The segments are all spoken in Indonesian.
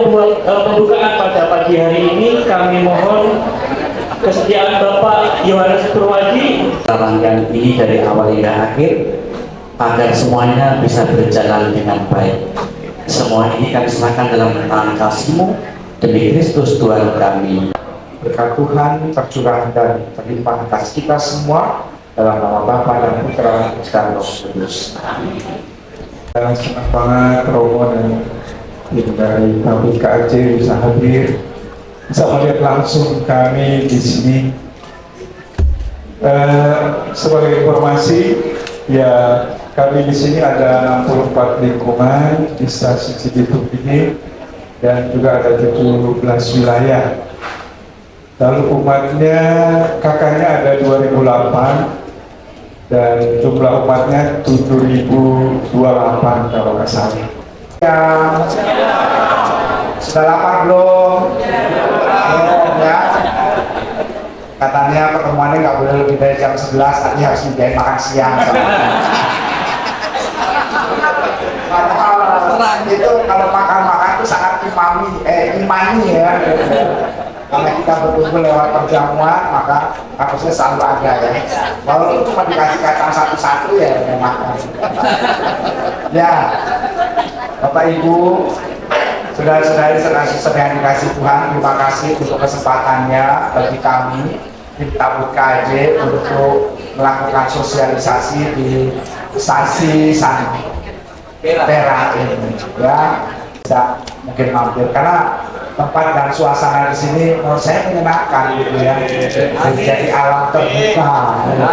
pembukaan pada pagi hari ini kami mohon kesediaan Bapak Yohanes Purwadi rangkaian ini dari awal hingga akhir agar semuanya bisa berjalan dengan baik. Semua ini kami serahkan dalam tangan kasih-Mu demi Kristus Tuhan kami. Berkat Tuhan tercurah dan terlimpah atas kita semua dalam nama Bapa dan Putra dan Roh Kudus. Dan senang banget Romo dan tim dari Pabrik KAJ bisa hadir, bisa melihat langsung kami di sini. Sebagai informasi, ya kami di sini ada 64 lingkungan di stasiun Cibitung ini dan juga ada 17 wilayah. Lalu umatnya kakaknya ada 2008 dan jumlah umatnya 7028 kalau nggak salah. Ya, sudah lapar belum? Belum ya. Katanya pertemuannya nggak boleh lebih dari jam 11, tadi harus dibiayain makan siang. Padahal itu kalau makan-makan itu sangat imani ya. Karena kita berkumpul lewat perjamuan, maka harusnya selalu ada ya. Walaupun cuma dikasih kacang satu-satu ya yang makan. Ya, Bapak Ibu, saudara-saudari sedang dikasih Tuhan, terima kasih untuk kesempatannya bagi kami di Tabut KAJ untuk melakukan sosialisasi di stasiun San Perak ini ya. Bisa mungkin mampir karena tempat dan suasana di sini menurut saya menyenangkan gitu ya, jadi alam terbuka gitu.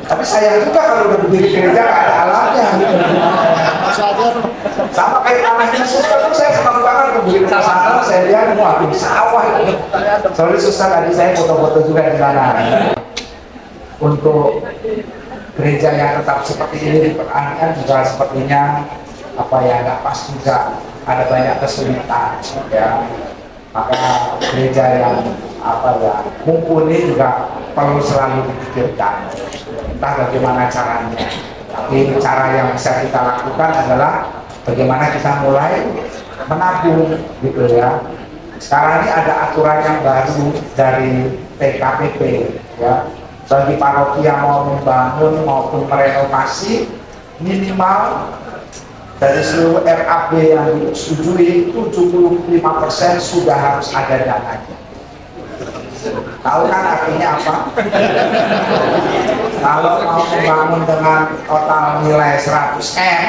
Tapi sayang juga kalau udah berdiri gereja nggak ada alamnya gitu. Sama kayak anak Yesus kan, saya senang banget begitu ke sana, saya lihat wah di sawah itu. Sorry susah tadi saya foto-foto juga di sana. Untuk gereja yang tetap seperti ini dipertahankan juga sepertinya apa ya nggak pas juga, ada banyak kesulitan ya. Maka gereja yang apa ya mumpuni juga perlu selalu dipikirkan entah bagaimana caranya. Tapi cara yang bisa kita lakukan adalah bagaimana kita mulai menabung gitu ya. Sekarang ini ada aturan yang baru dari PKPP ya, bagi paroki yang mau membangun maupun merenovasi minimal dari seluruh RAB yang disetujui 75% sudah harus ada dananya. Tahu kan artinya apa? Kalau mau membangun dengan total nilai 100M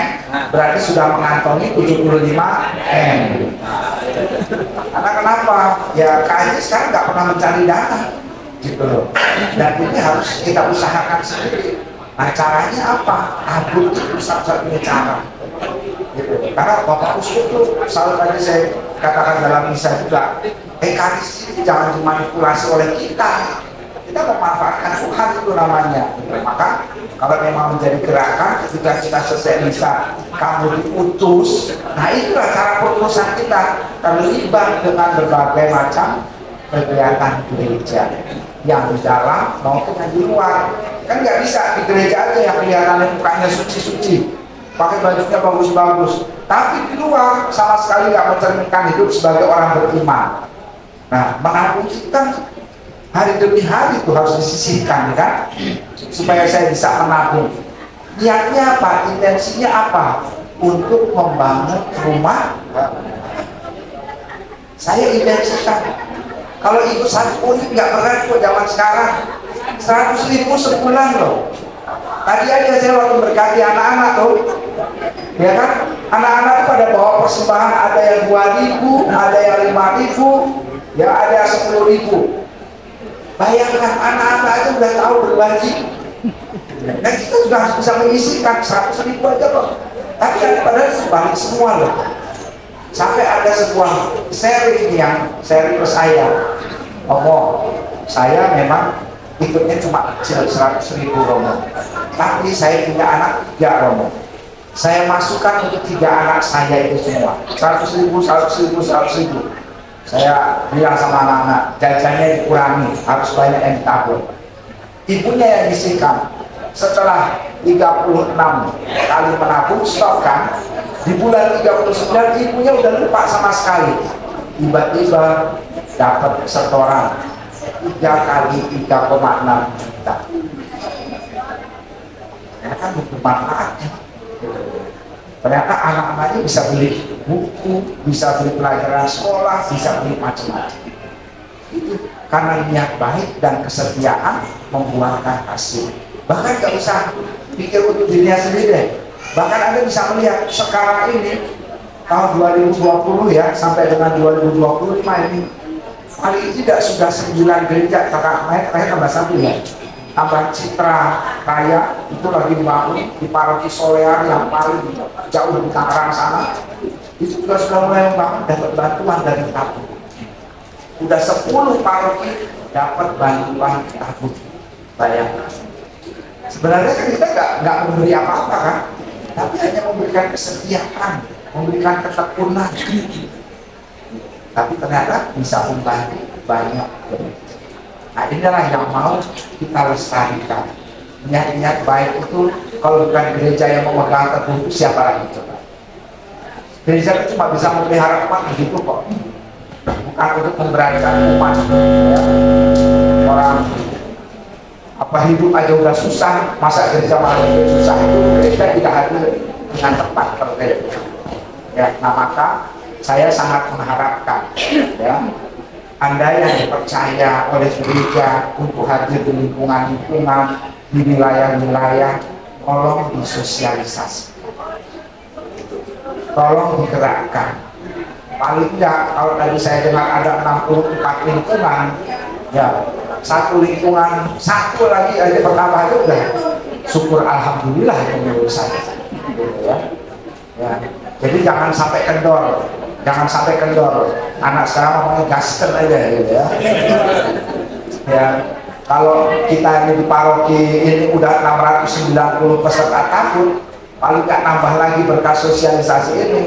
berarti sudah mengantongi 75M. Karena kenapa? Ya KAJ sekarang nggak pernah mencari dana gitu loh. Dan ini harus kita usahakan sendiri. Nah caranya apa? Tabung itu satu-satunya cara. Gitu. Karena Bapak Uskup itu selalu tadi saya katakan dalam misa juga, Ekaris ini jangan dimanipulasi oleh kita memanfaatkan Tuhan itu namanya. Maka kalau memang menjadi gerakan ketika kita selesai misa kamu diutus, nah itulah cara perutusan kita terlibat dengan berbagai macam kegiatan gereja yang di dalam maupun yang di luar. Kan nggak bisa di gereja aja yang kelihatannya mukanya suci-suci, pakai bajunya bagus-bagus, tapi di luar sama sekali nggak mencerminkan hidup sebagai orang beriman. Nah, menabung itu kan hari demi hari itu harus disisihkan kan, supaya saya bisa menabung. Niatnya apa? Intensinya apa? Untuk membangun rumah. Saya intensikan. Kalau ikut satu unit nggak berat kok zaman sekarang, 100.000 sebulan loh. Tadi aja saya waktu berkati anak-anak tuh, ya kan, anak-anak tuh pada bawa persembahan, ada yang 2.000, ada yang 5.000, ya ada yang 10.000. Bayangkan anak-anak aja udah tahu berbagi. Nah kita juga harus bisa menyisihkan 100.000 aja loh. Tapi kan padahal balik semua loh. Sampai ada sebuah sharing yang sharing ke saya, ngomong, saya memang ikutnya cuma kecil 100.000 Romo, tapi saya punya anak 3 Romo. Saya masukkan untuk 3 anak saya itu semua 100.000, 100.000, 100.000. Saya bilang sama anak-anak, jajannya dikurangi, harus banyak yang ditabung. Ibunya yang disihkan. Setelah 36 kali menabung, stop kan, Di bulan 39 ibunya udah lupa sama sekali. Tiba-tiba dapat setoran 3 kali 3,6 juta. Ternyata bermanfaat. Ternyata anak-anaknya bisa beli buku, bisa beli pelajaran sekolah, bisa beli macam-macam. Itu karena niat baik dan kesetiaan membuahkan hasil. Bahkan nggak usah pikir untuk dirinya sendiri. Bahkan Anda bisa melihat sekarang ini tahun 2020 ya sampai dengan 2025 ini paling tidak sudah 9 gereja terakhir tambah 1 ya. Tambah Citra Raya itu lagi dibangun di Paroki Solear yang paling jauh di Tangerang sana. Itu juga sudah mulai membangun, dapat bantuan dari tabung. Udah 10 paroki dapat bantuan tabung. Bayangkan. Sebenarnya kan kita nggak memberi apa-apa kan, tapi hanya memberikan kesetiaan, memberikan ketekunan. Tapi ternyata bisa membantu banyak. Nah inilah yang mau kita lestarikan. Niat-niat baik itu kalau bukan gereja yang memegang teguh itu siapa lagi coba? Gereja itu cuma bisa memelihara umat begitu kok, bukan untuk memberanikan umat. Ya. Orang apa hidup aja udah susah, masa gereja malah lebih susah, itu gereja tidak hadir dengan tepat terkait. Ya, nah maka saya sangat mengharapkan ya Anda yang dipercaya oleh gereja untuk hadir di lingkungan-lingkungan, di wilayah-wilayah, tolong disosialisasi, tolong digerakkan. Paling tidak kalau tadi saya dengar ada 64 lingkungan, ya satu lingkungan satu lagi aja bertambah itu udah syukur alhamdulillah itu menurut saya. Ya. Ya. Jadi jangan sampai kendor. Jangan sampai kendor. Anak sekarang ngomongnya gasken aja gitu ya. Ya, kalau kita ini di paroki ini udah 690 peserta tabut, paling nggak nambah lagi berkat sosialisasi ini.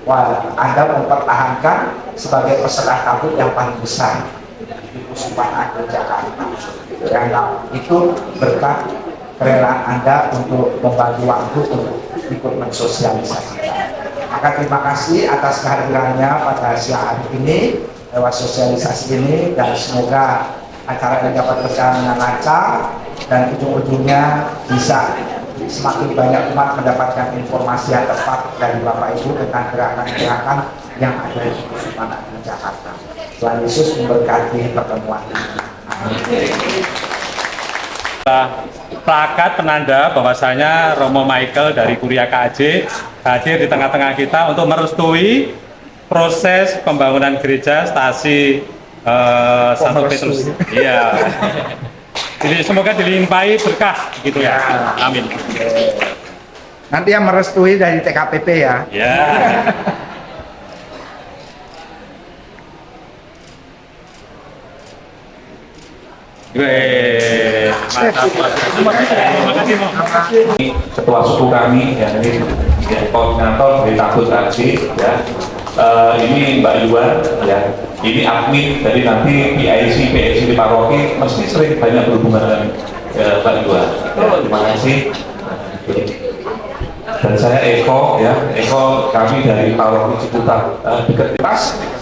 Wah, Anda mempertahankan sebagai peserta tabut yang paling besar di Puspahan Agung Jakarta. Yang itu berkat kerelaan Anda untuk membagi waktu untuk ikut mensosialisasikan. Maka terima kasih atas kehadirannya pada siang hari ini lewat sosialisasi ini, dan semoga acara ini dapat berjalan dengan lancar dan ujung-ujungnya bisa semakin banyak umat mendapatkan informasi yang tepat dari Bapak Ibu tentang gerakan-gerakan yang ada di Puspahan Agung Jakarta. Tuhan Yesus memberkati pertemuan ini. Amin. Plakat penanda bahwasanya Romo Michael dari Kuria KAJ hadir di tengah-tengah kita untuk merestui proses pembangunan gereja stasi Santo Petrus. Iya. Jadi semoga dilimpahi berkah gitu ya. Amin. Nanti yang merestui dari TKPP ya. Ya. Terima kasih. Ketua suku kami ya, ini ya, koordinator dari Tabut AJ ya. Ini Mbak Yuan ya, ini admin, jadi nanti PIC di paroki mesti sering banyak berhubungan dengan Mbak Yuan ya, terima kasih. Dan saya Eko ya, Eko kami dari paroki Ciputat Dekat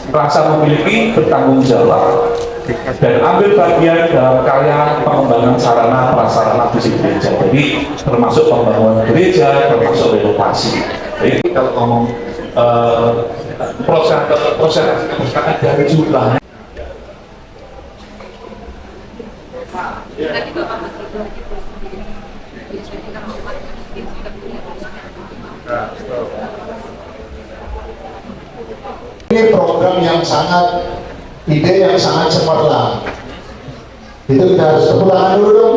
merasa memiliki bertanggung jawab dan ambil bagian dalam karya pengembangan sarana prasarana fisik gereja. Jadi termasuk pembangunan gereja, termasuk renovasi. Jadi kalau ngomong proses dari jumlah. Ini program yang sangat, ide yang sangat cemerlang. Itu kita harus tepuk tangan dulu dong.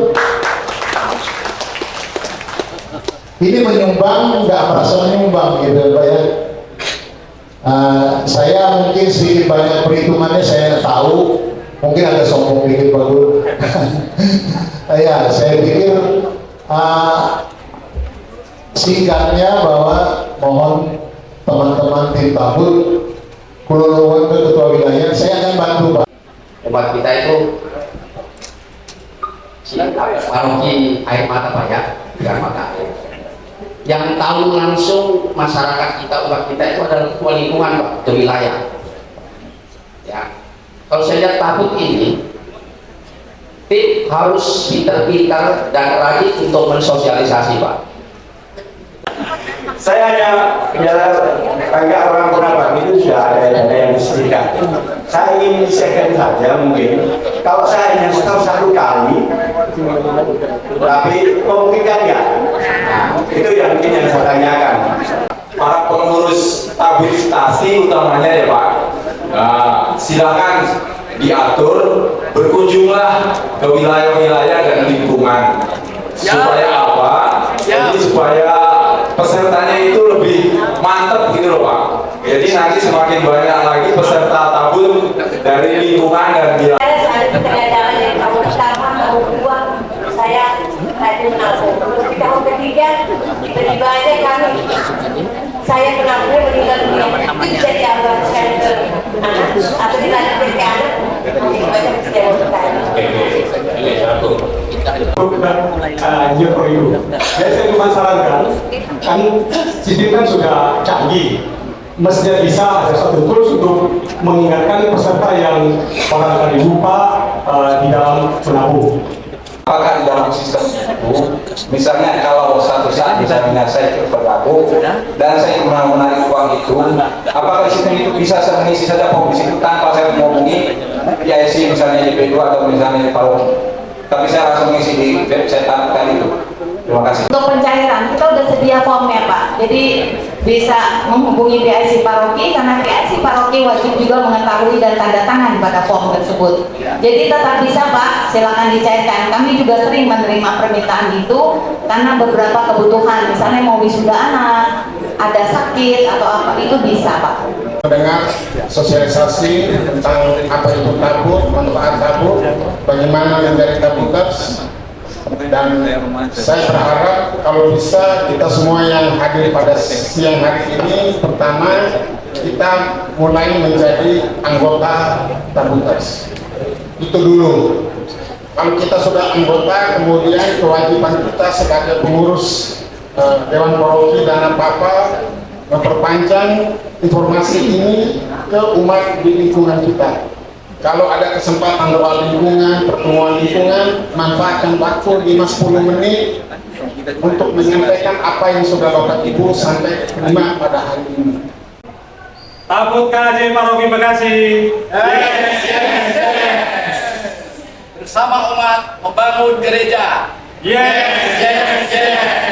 Ini menyumbang, nggak merasa menyumbang gitu Pak ya. Saya mungkin sedikit banyak perhitungannya saya tahu, mungkin ada sombong dikit Pak Guru. Ya, saya pikir singkatnya bahwa mohon teman-teman tim tabut Kululuan ke ketua wilayah, saya akan bantu Pak. Umat kita itu paroki air mata Pak ya, biar mata air. yang tahu langsung masyarakat kita, umat kita itu adalah ketua lingkungan Pak, ke wilayah. Ya, kalau saya lihat tahun ini tim harus pintar-pintar dan rajin untuk mensosialisasi Pak. Saya hanya agak orang berapa itu sudah ada yang disediakan. Saya ingin menyesuaikan saja mungkin. Kalau saya hanya setahun satu kali, tapi memungkinkan ya. Nah, itu yang mungkin yang saya tanyakan. Para pengurus tabir stasi utamanya ya Pak, silakan diatur, berkunjunglah ke wilayah-wilayah dan lingkungan. Supaya apa? Jadi supaya pesertanya itu lebih mantap gitu loh Pak. Jadi nanti semakin banyak lagi peserta tabur dari lingkungan dan wilayah. Saya keadaan yang tahun pertama, tahun kedua saya rajin nabung. Terus di tahun ketiga tiba-tiba aja kami saya penabungnya meninggal dunia. Bisa diambil center anak atau dilanjutkan ke anak. Itu aja saya mau bertanya. New for you. Saya cuma sarankan, kan sistem kan sudah canggih. Mestinya bisa ada satu tools untuk mengingatkan peserta yang barangkali lupa di dalam menabung. Apakah di dalam sistem itu, misalnya kalau satu saat misalnya saya berlaku dan saya menarik uang itu, apakah sistem itu bisa saya mengisi saja komisi itu tanpa saya menghubungi PIC misalnya IP2 atau misalnya paroki, tapi saya langsung mengisi di website tadi itu. Terima kasih. Untuk pencairan kita udah sedia formnya Pak, jadi bisa menghubungi PIC paroki karena PIC paroki wajib juga mengetahui dan tanda tangan pada form tersebut. Jadi tetap bisa Pak, silakan dicairkan. Kami juga sering menerima permintaan itu karena beberapa kebutuhan, misalnya mau wisuda anak, ada sakit atau apa, itu bisa Pak. Mendengar sosialisasi tentang apa itu tabur, manfaat tabur, bagaimana menjadi tabuters, dan saya berharap kalau bisa kita semua yang hadir pada siang hari ini, pertama kita mulai menjadi anggota tabuters. Itu dulu. Kalau kita sudah anggota, kemudian kewajiban kita sebagai pengurus Dewan Paroki dan apa-apa memperpanjang informasi ini ke umat di lingkungan kita. Kalau ada kesempatan doa lingkungan, pertemuan lingkungan, manfaatkan waktu 5-10 menit untuk menyampaikan apa yang sudah Bapak Ibu sampai terima pada hari ini. Tabut KJ Paroki Bekasi. Bersama umat membangun gereja. Yes.